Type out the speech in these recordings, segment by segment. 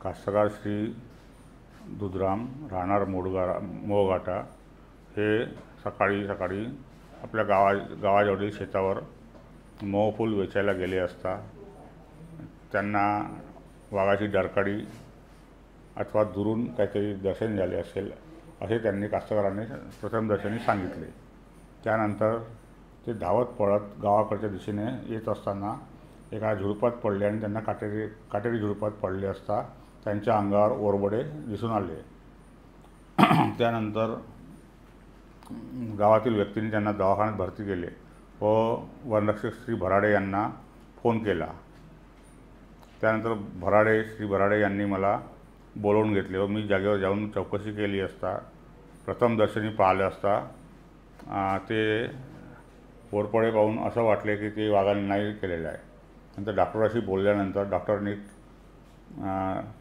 कास्तकार श्री दुधराम राहणार मोहघाटा हे सकाळी आपल्या गावाजवळील शेतावर मोहफूल वेचायला गेले असता त्यांना वाघाची डरकाळी अथवा दुरून काहीतरी दर्शन झाले असेल असे त्यांनी कास्तकारांनी प्रथमदर्शनी सांगितले। त्यानंतर ते धावत पळत गावाकडच्या दिशेने येत असताना एका झुडपात पडले आणि त्यांना काटेरी झुडपात पडले असता त्यांच्या अंगावर ओरबडे दिसून आले। त्यानंतर गावातील व्यक्तींनी त्यांना दवाखान्यात भरती केले व वनरक्षक श्री भराडे यांना फोन केला। त्यानंतर श्री भराडे यांनी मला बोलवून घेतले व मी जागेवर जाऊन चौकशी केली असता प्रथमदर्शनी पाहिले असता ते ओरपडे पाहून असं वाटले की ते वाघाने नाही केलेलं आहे। नंतर डॉक्टरांशी बोलल्यानंतर डॉक्टरनी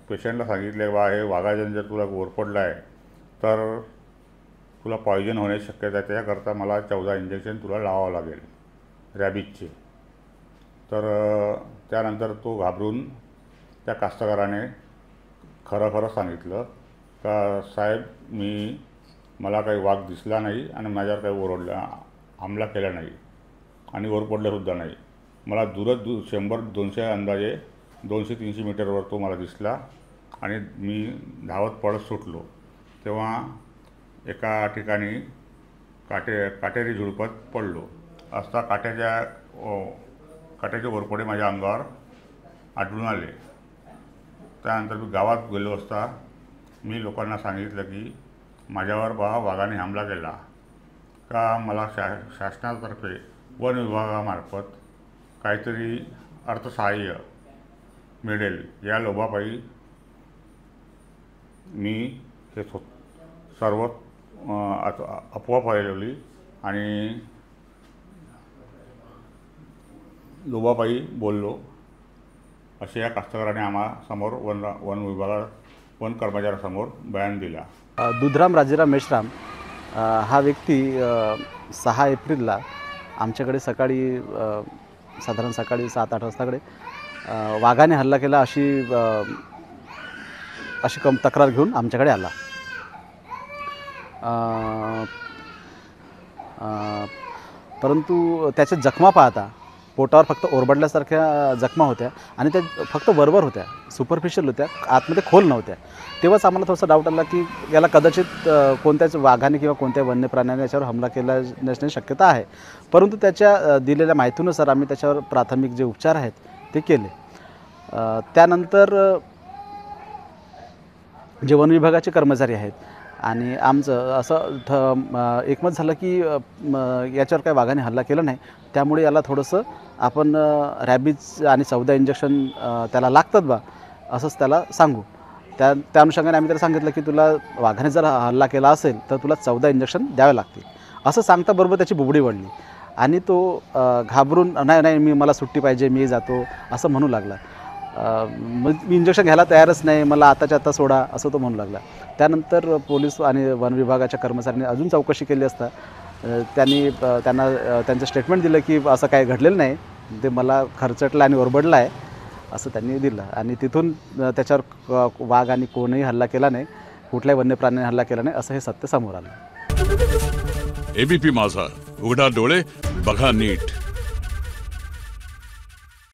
पेशंटला सांगितले बा हे वाघाने जर तुला ओरपडलं आहे तर तुला पॉयझन होण्याची शक्यता आहे, त्याकरता मला 14 इंजेक्शन तुला लावावं लागेल रॅबिजचे। तर त्यानंतर तो घाबरून त्या कास्तकाराने खरं सांगितलं का साहेब मला काही वाघ दिसला नाही आणि माझ्यावर काही हमला केला नाही आणि ओरपडल्यासुद्धा नाही। मला दूरच 100-200 अंदाजे 200-300 मीटरवर तो मला दिसला आणि मी धावत पळत सुटलो। तेव्हा एका ठिकाणी काटेरी झुडपात पडलो असता काट्याचे ओरपडे माझ्या अंगावर आढळून आले। त्यानंतर मी गावात गेलो असता मी लोकांना सांगितलं की माझ्यावर वाघाने हमला केला का मला शासनातर्फे वन विभागामार्फत काहीतरी अर्थसहाय्य मिळेल या लोभापायी मी हे सर्व अफवा फैलवली आणि लोभापायी बोललो असे या कास्तकाराने आम्हासमोर वन कर्मचाऱ्यासमोर बयान दिला। दुधराम राजेराम मेश्राम हा व्यक्ती 6 एप्रिलला आमच्याकडे साधारण सकाळी 7-8 वाजताकडे वाघाने हल्ला केला अशी तक्रार घेऊन आमच्याकडे आला। परंतु त्याच्या जखमा पाहता पोटावर फक्त ओरबडल्यासारख्या जखमा होत्या आणि त्या फक्त वरवर होत्या, सुपरफिशियल होत्या, आतमध्ये खोल नव्हत्या। तेव्हाच आम्हाला थोडासा डाऊट आला की याला कदाचित कोणत्याच वाघाने किंवा कोणत्या वन्य प्राण्याने याच्यावर हमला केला नसण्याची शक्यता आहे। परंतु त्याच्या दिलेल्या माहितीनुसार आम्ही त्याच्यावर प्राथमिक जे उपचार आहेत ते केले। त्यानंतर जे वन विभागाचे कर्मचारी आहेत आणि आमचं असं एकमत झालं की याच्यावर काही वाघाने हल्ला केला नाही, त्यामुळे याला थोडंसं आपण रॅबिज आणि 14 इंजेक्शन त्याला लागतात बा असंच त्याला सांगू। त्या अनुषंगाने आम्ही त्याला सांगितलं की तुला वाघाने जर हल्ला केला असेल तर तुला 14 इंजेक्शन द्यावे लागतील असं सांगता बरोबर त्याची बुबडी वळली आणि तो घाबरून नाही मला सुट्टी पाहिजे, मी जातो असं म्हणू लागला। मग मी इंजेक्शन घ्यायला तयारच नाही, मला आताच्या आता सोडा असं तो म्हणू लागला। त्यानंतर पोलीस आणि वन विभागाच्या कर्मचाऱ्यांनी अजून चौकशी केली असता त्यांना त्यांचं स्टेटमेंट दिलं की असं काही घडलेलं नाही, ते मला खरचटलं आणि ओरबडलं आहे असं त्यांनी दिलं आणि तिथून त्याच्यावर वाघ आणि कोणीही हल्ला केला नाही, कुठल्याही वन्य प्राण्याने हल्ला केला नाही असं हे सत्य समोर आलं। एबीपी माझा, उघडा डोळे बघा नीट।